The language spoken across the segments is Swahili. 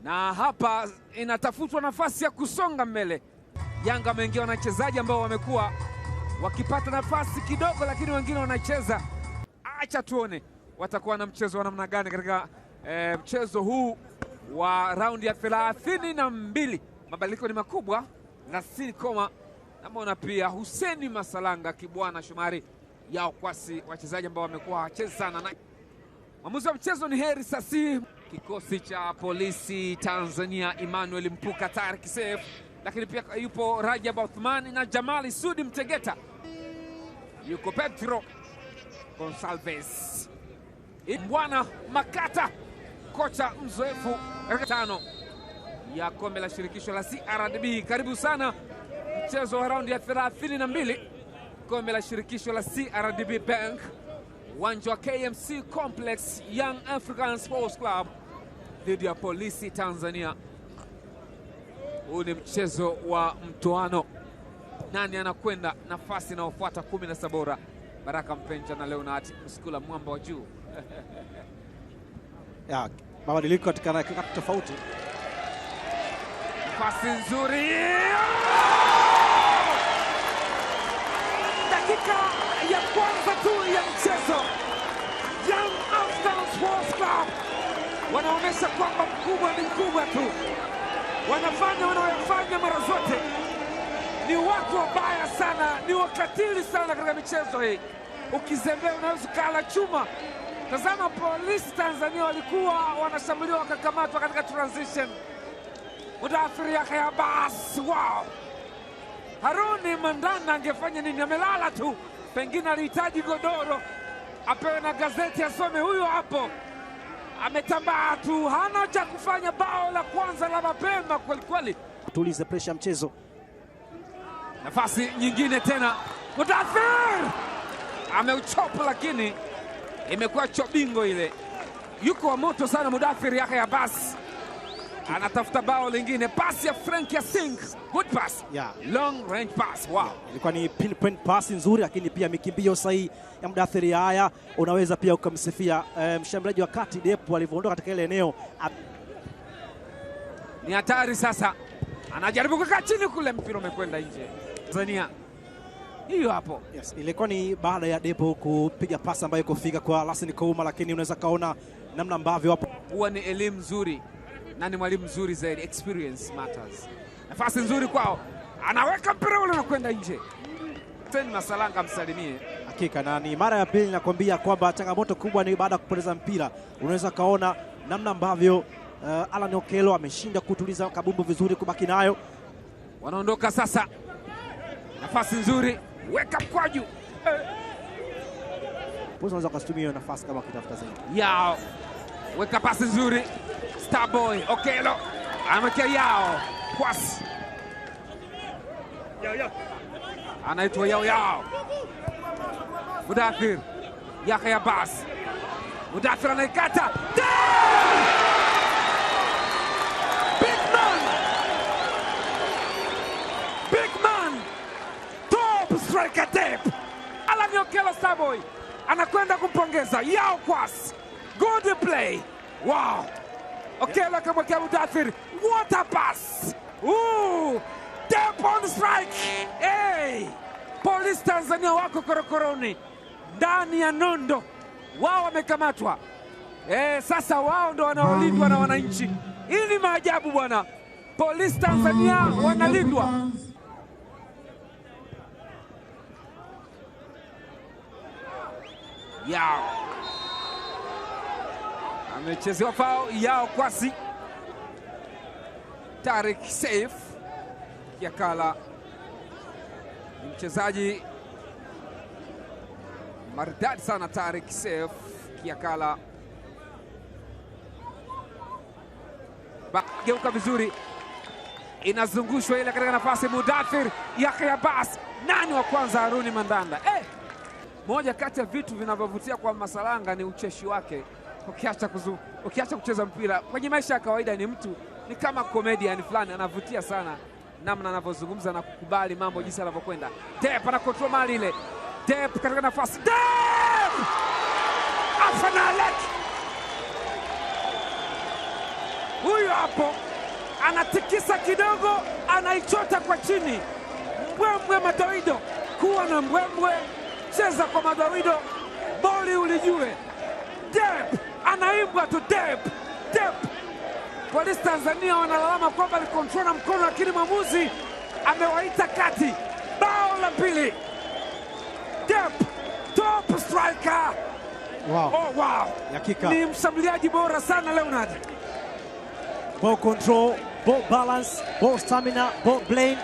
na hapa inatafutwa nafasi ya kusonga mbele. Yanga wameingia wachezaji ambao wamekuwa wakipata nafasi kidogo, lakini wengine wanacheza. Acha tuone watakuwa na mchezo wa namna gani katika mchezo huu wa raundi ya 32. Mabadiliko ni makubwa. Nasir Koma namuona pia Huseni Masalanga, Kibwana Shumari, Yao Kwasi, wachezaji ambao wamekuwa wacheza sana. Na mwamuzi wa mchezo ni Heri Sasi. Kikosi cha Polisi Tanzania, Emmanuel Mpuka, Tariq Seif, lakini pia yupo Rajab Othman na Jamali Sudi Mtegeta, yuko Pedro Gonsalves, Bwana Makata, kocha mzoefu tano ya kombe la shirikisho la CRDB. Karibu sana mchezo wa raundi ya 32 kombe la shirikisho la CRDB Bank, uwanja wa KMC Complex, Young African Sports Club dhidi ya Polisi Tanzania. Huu ni mchezo wa mtoano. Nani anakwenda nafasi inayofuata 17 bora? Baraka Mpenja na Leonard Mskula, mwamba wa juu. Ya, mabadiliko katika nyakati tofauti. Pasi nzuri. Dakika ya kwanza tu ya mchezo, Young African Sports Club wanaonyesha kwamba mkubwa ni mkubwa tu. Wanafanya wanaoyafanya mara zote. Ni watu wabaya sana, ni wakatili sana katika michezo hii. Ukizembea unaweza kala chuma. Tazama Polisi Tanzania walikuwa wanashambuliwa wakakamatwa katika transition. Mudathir Yahya Abbas, wow! Haruni Mandanda angefanya nini? Amelala tu, pengine alihitaji godoro, apewe na gazeti asome. Huyo hapo ametambaa tu, hana cha kufanya. Bao la kwanza la mapema kweli kweli, tulize pressure mchezo. Nafasi nyingine tena, Mudathir ameuchopa, lakini imekuwa chobingo ile. Yuko wa moto sana Mudathir Yahya Abbas, anatafuta bao lingine. Pasi ya Frank Yassing, good pass, yeah. Long range pass, wow. Ilikuwa ni pinpoint pass nzuri, lakini pia mikimbio sahihi ya Mudathir Yahya. Unaweza pia ukamsifia mshambuliaji wa kati Depu alivyoondoka katika ile eneo. Ni hatari sasa, anajaribu kukaa chini kule, mpira umekwenda nje. Tanzania hiyo hapo. Yes, ilikuwa ni baada ya Depu kupiga pasi ambayo kufika kwa Lassin Kouma, lakini unaweza kaona namna ambavyo hapo huwa ni elimu nzuri na ni mwalimu mzuri zaidi. Experience matters. Nafasi nzuri kwao, anaweka mpira ule unakwenda nje. Huseni Masalanga msalimie. Hakika, na ni mara ya pili nakwambia kwamba changamoto kubwa ni baada ya kupoteza mpira. Unaweza kaona namna ambavyo Alan Okello ameshinda kutuliza kabumbu vizuri, kubaki nayo. Wanaondoka sasa, nafasi nzuri, weka mkwaju. Unaweza kutumia nafasi kama kitafuta zaidi. Yao, weka pasi nzuri, Starboy Okello amekea Yao Kwasi, anaitwa Yao. Mudathir Yahya Abbas, Mudathir anaikata. Big man, top striker Depu. Alan Okello, Starboy anakwenda kumpongeza Yao Kwasi, good play, wow. Okello akamwekea Mudathir, what a pass. Depu on strike. Hey! Polisi Tanzania wako korokoroni ndani ya nondo, wao wamekamatwa. Sasa wao ndo wanaolindwa na wananchi. Hii ni maajabu bwana. Polisi Tanzania wanalindwa. Yao amechezewa foul. Yao Kwasi, Tariq Seif Kiakala ni mchezaji maridadi sana. Tariq Seif Kiakala geuka vizuri, inazungushwa ile katika nafasi. Mudathir Yahya Abbas, nani wa kwanza? Haruni Mandanda. Moja kati ya vitu vinavyovutia kwa Masalanga ni ucheshi wake. Ukiacha kucheza mpira kwenye maisha ya kawaida, ni mtu ni kama comedian fulani, anavutia sana namna anavyozungumza na kukubali mambo jinsi yanavyokwenda. Depu ana control mali ile. Depu katika nafasi. Depu! Afanalek! Huyu hapo anatikisa kidogo, anaichota kwa chini. Mbwembwe madoido, kuwa na mbwembwe, cheza kwa madoido, boli ulijue. Dep anaimbwa tu, Dep. Polisi Tanzania wanalalama kwamba alikontrol na mkono, lakini mwamuzi amewaita kati. Bao la pili, Dep top striker. Wow. Oh, wow. Yakika. Ni mshambuliaji bora sana Leonard. Ball control, ball balance, ball stamina, ball brain.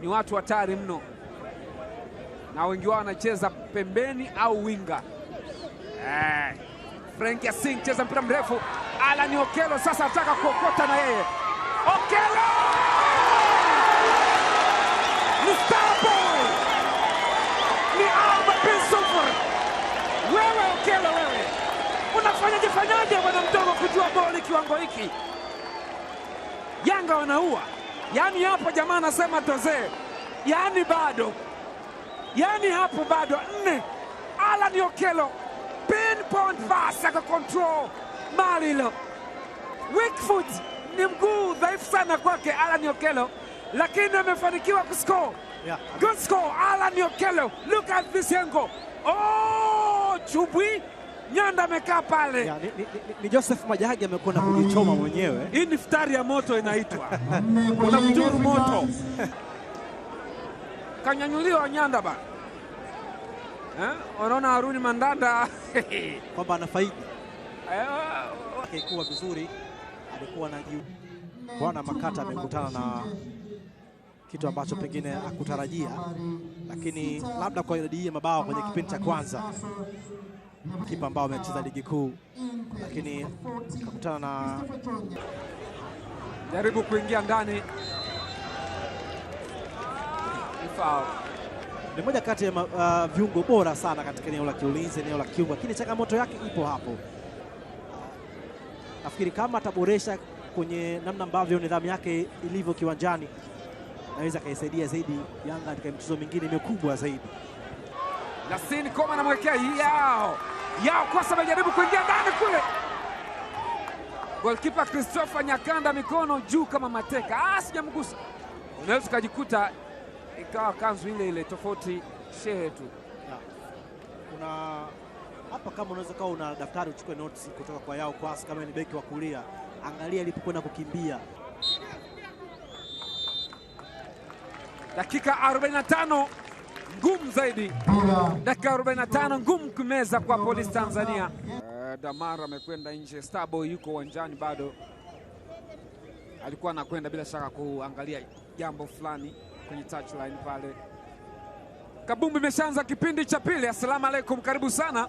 Ni watu hatari mno, na wengi wao wanacheza pembeni au winga. Frank Yasin cheza mpira mrefu. Alan Okello sasa ataka kuokota na yeye. Okello! Ni Starboy! Ni Alba bin Sufur! Wewe Okello, wewe unafanyaje bwana mdogo kujua boli kiwango hiki? Yanga wanaua. Yaani hapo jamaa anasema doze. Yaani bado. Yaani hapo bado 4. Alan Okello pinpoint pass aka control mali hilo. Weak foot, ni mguu dhaifu sana kwake Alan Okello, lakini amefanikiwa kuscore. Yeah. Good score Alan Okello. Look at this angle. Oh, Chubwi Nyanda amekaa pale. Yeah, ni Joseph Majagi amekwenda kujichoma mwenyewe. Hii ni futari ya moto inaitwa. Unamduru moto. Kanyanyuliwa Nyanda ba. Unaona Haruni Mandanda kwamba anafaidi. Kuwa vizuri, alikuwa na juu. Bwana Makata amekutana na kitu ambacho pengine hakutarajia, lakini labda kwa idadi ya mabao kwenye kipindi cha kwanza, kipa ambao amecheza ligi kuu, lakini akakutana na jaribu kuingia ndani. Foul. Ni moja kati ya viungo bora sana katika eneo la kiulinzi, eneo la kiungo, lakini changamoto yake ipo hapo. Nafikiri kama ataboresha kwenye namna ambavyo nidhamu yake ilivyo kiwanjani, naweza kaisaidia zaidi Yanga katika michezo mingine mikubwa zaidi. Yasin Koma anamwekea yao kwa sababu jaribu kuingia ndani kule. Goalkeeper Christopher Nyakanda mikono juu kama mateka. Sijamgusa. Unaweza kujikuta ikawa kanzu ile tofauti shehe tu. Kuna hapa, kama unaweza kuwa una daftari uchukue notes kutoka kwa Yao Kwasi, kama ni beki wa kulia, angalia alipokwenda kukimbia. Dakika 45 ngumu zaidi. Dakika 45 ngumu kumeza kwa Polisi Tanzania. Damara amekwenda nje, Starboy yuko uwanjani bado. Alikuwa anakwenda bila shaka kuangalia jambo fulani kwenye touchline pale. Kabumbu imeshaanza kipindi cha pili. Asalamu alaikum, karibu sana.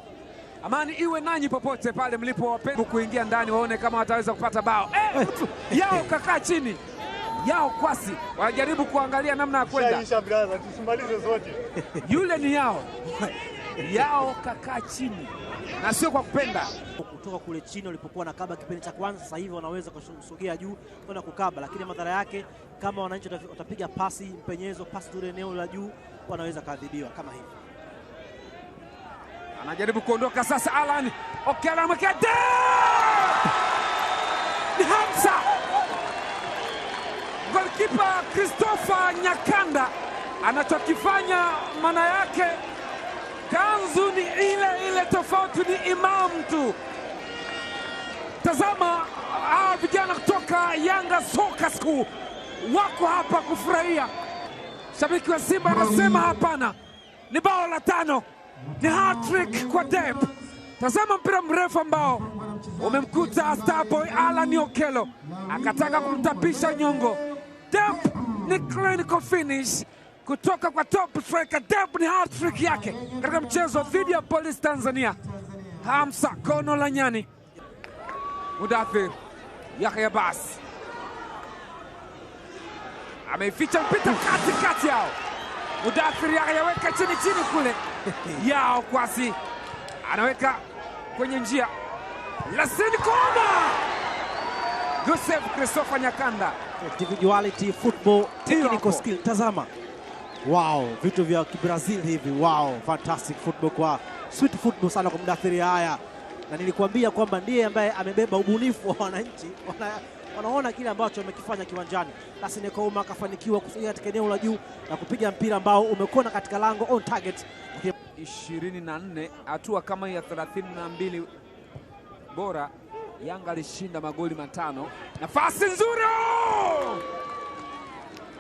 Amani iwe nanyi popote pale mlipo, wapenda kuingia ndani waone kama wataweza kupata bao. Yao kakaa chini. Yao Kwasi wanajaribu kuangalia namna ya kwenda. Tusimalize zote. Yule ni Yao kakaa chini na sio kwa kupenda. Kutoka kule chini walipokuwa na kaba kipindi cha kwanza, sasa hivi wanaweza kusogea juu kwenda kukaba, lakini madhara yake kama wananchi watapiga pasi mpenyezo, pasi tule eneo la juu, wanaweza kadhibiwa kama hivi. Anajaribu kuondoka sasa Alan Okello amekea. Ni Hamza. Goalkeeper Christopher Nyakanda anachokifanya maana yake kanzu ni ile tofauti ni imam tu. Tazama hawa vijana kutoka Yanga Soka School wako hapa kufurahia. Shabiki wa Simba anasema hapana. Ni bao la 5. Ni hat-trick kwa Dep. Tazama mpira mrefu ambao umemkuta Starboy Alan Okello, akataka kumtapisha nyongo. Dep ni clinical finish kutoka kwa top striker. Dep ni hat-trick yake katika mchezo dhidi ya Polisi Tanzania. Hamza Kono la Nyani. Mudathir Yahya Bas ameificha mpita katikati yao. Mudathir Yahya weka chini kule. Yao Kwasi anaweka kwenye njia. Yasin Koma. Joseph Christopher Nyakanda. Individuality, football, technical skill. Tazama. Wow, vitu vya Brazil hivi. Wow, fantastic football kwa sweet football sana kwa Mudathir Yahya. Na nilikuambia kwamba ndiye ambaye amebeba ubunifu wa wananchi. wanaona kile ambacho wamekifanya kiwanjani. Lassine Kouma akafanikiwa kusogea katika eneo la juu na kupiga mpira ambao umekona katika lango on target. 24 hatua kama ya 32 bora, Yanga alishinda magoli 5. Nafasi nzuri!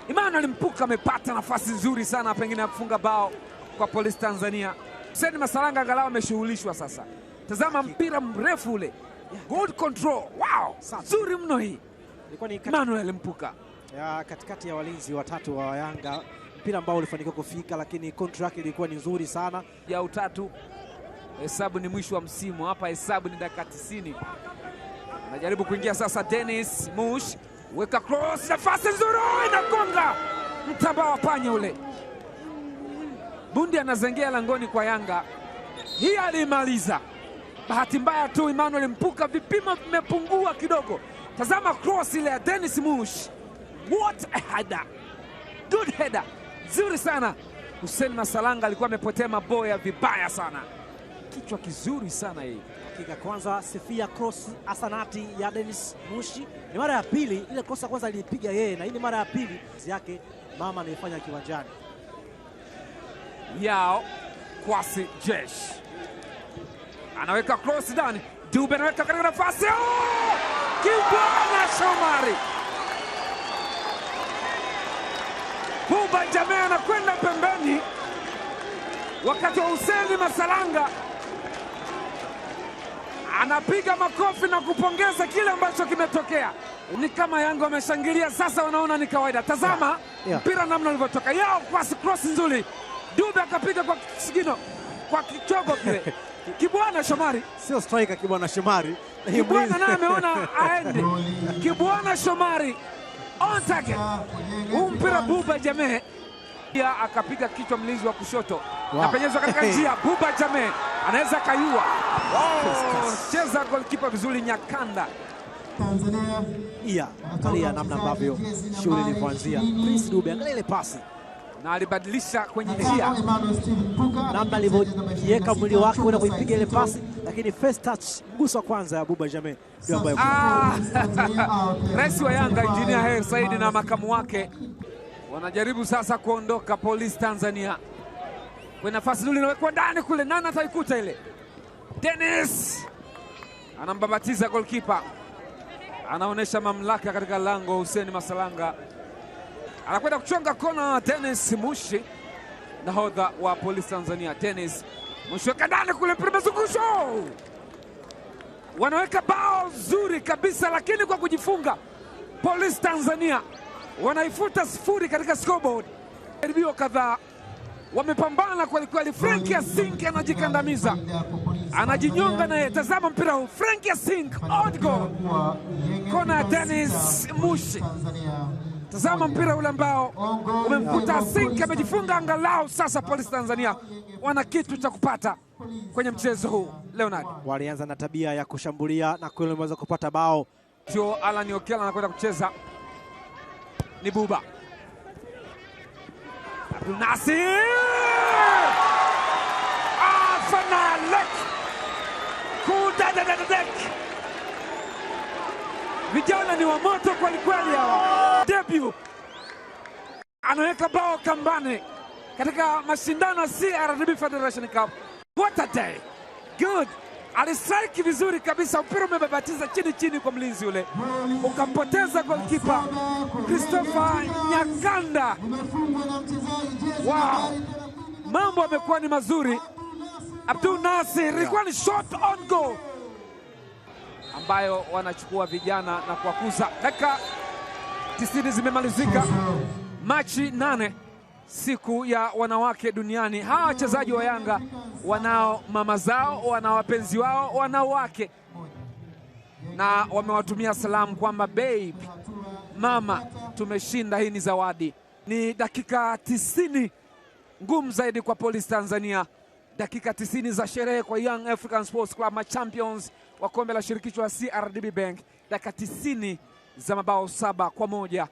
Emmanuel Mpuka amepata nafasi nzuri sana pengine ya kufunga bao kwa Police Tanzania. Hussein Masalanga angalau ameshughulishwa sasa. Tazama mpira mrefu ule. Good control. Wow! Nzuri mno hii. Ilikuwa ni Emmanuel Mpuka. Katikati ya walinzi watatu wa Yanga, mpira ambao ulifanikiwa kufika, lakini contract ilikuwa ni nzuri sana. Ya utatu. Hesabu ni mwisho wa msimu. Hapa hesabu ni dakika 90. Anajaribu kuingia sasa Dennis Mush. Weka cross, nafasi nzuri inagonga mtamba wa panya ule. Bundi anazengea langoni kwa Yanga. Hii alimaliza. Bahati mbaya tu Emmanuel Mpuka vipimo vimepungua kidogo. Tazama cross ile ya Dennis Mush. What a header. Good header. Nzuri sana. Hussein Masalanga alikuwa amepotea maboya vibaya sana. Kichwa kizuri sana hii. Dakika kwanza sifia cross asanati ya Dennis Mushi. Ni mara ya pili, ile cross kwanza alipiga yeye na hii ni mara ya pili yake mama anaifanya kiwanjani. Yao Kwasi Jesh anaweka cross ndani. Dube anaweka katika nafasi. Kibwana Shomari. Buba Jammeh anakwenda pembeni wakati wa Hussein Masalanga anapiga makofi na kupongeza kile ambacho kimetokea. Ni kama Yanga wameshangilia sasa, wanaona ni kawaida. Tazama mpira namna ulivyotoka. Yao Kwasi cross nzuri. Dube akapiga kwa kisigino, kwa kichogo kile. Kibwana Shomari, sio striker Kibwana Shomari. Kibwana naye ameona aende. Kibwana Shomari on target. Mpira Buba Jammeh pia akapiga kichwa mlinzi wa kushoto. Na penyezwa katika njia. Buba Jammeh anaweza kaiua. Cheza goalkeeper vizuri Nyakanda. Angalia namna ambavyo shughuli ilivyoanzia. Prince Dube, angalia ile pasi na alibadilisha kwenye njia, namna alivyojiweka mwili wake kwenda kuipiga ile pasi, lakini first touch, mguso wa kwanza ya Buba Jammeh ndio ambayo Rais wa Yanga Engineer Hersi Said na makamu wake wanajaribu sasa kuondoka Police Tanzania. Kwa nafasi nzuri inawekwa ndani kule, nani ataikuta ile? Dennis anambabatiza goalkeeper, anaonesha mamlaka katika lango. Hussein Masalanga anakwenda kuchonga kona. Dennis Mushi, nahodha wa Police Tanzania. Dennis Mushi weka ndani kule, mpira mzungusho. Wanaweka bao zuri kabisa, lakini kwa kujifunga Police Tanzania wanaifuta 0 katika scoreboard. Jaribio kadhaa wamepambana kweli kweli. Frank Yasin anajikandamiza, anajinyonga naye. Tazama mpira huu, Frank Yasin on goal, kona ya Dennis Mushi. Tazama mpira ule ambao umemkuta Yasin, amejifunga. Angalau sasa Police Tanzania wana kitu cha kupata kwenye mchezo huu. Leonard, walianza na tabia ya kushambulia na kweli wameweza kupata bao. Tio Alan Okello anakwenda kucheza, ni Buba Abdul Nasir Fanalek Kudadadadek. Vijana ni wa moto kweli kweli hawa. Debut anaweka bao kambani katika mashindano ya CRDB Federation Cup. What a day. Good. Alistrike vizuri kabisa, mpira umebabatiza chini chini kwa mlinzi ule, ukampoteza goalkeeper Christopher Nyakanda. Wow, mambo yamekuwa ni mazuri. Abdul Nasir, ilikuwa ni shot on goal ambayo wanachukua vijana na kuwakuza. Dakika 90 zimemalizika, Machi 8, siku ya wanawake duniani. Hawa wachezaji wa Yanga wanao mama zao, wanao wapenzi wao, wanao wake, na wamewatumia salamu kwamba babe, mama, tumeshinda, hii ni zawadi. Ni dakika 90 ngumu zaidi kwa Police Tanzania, dakika 90 za sherehe kwa Young African Sports Club, machampions wa kombe la shirikisho la CRDB Bank, dakika 90 za mabao 7-1.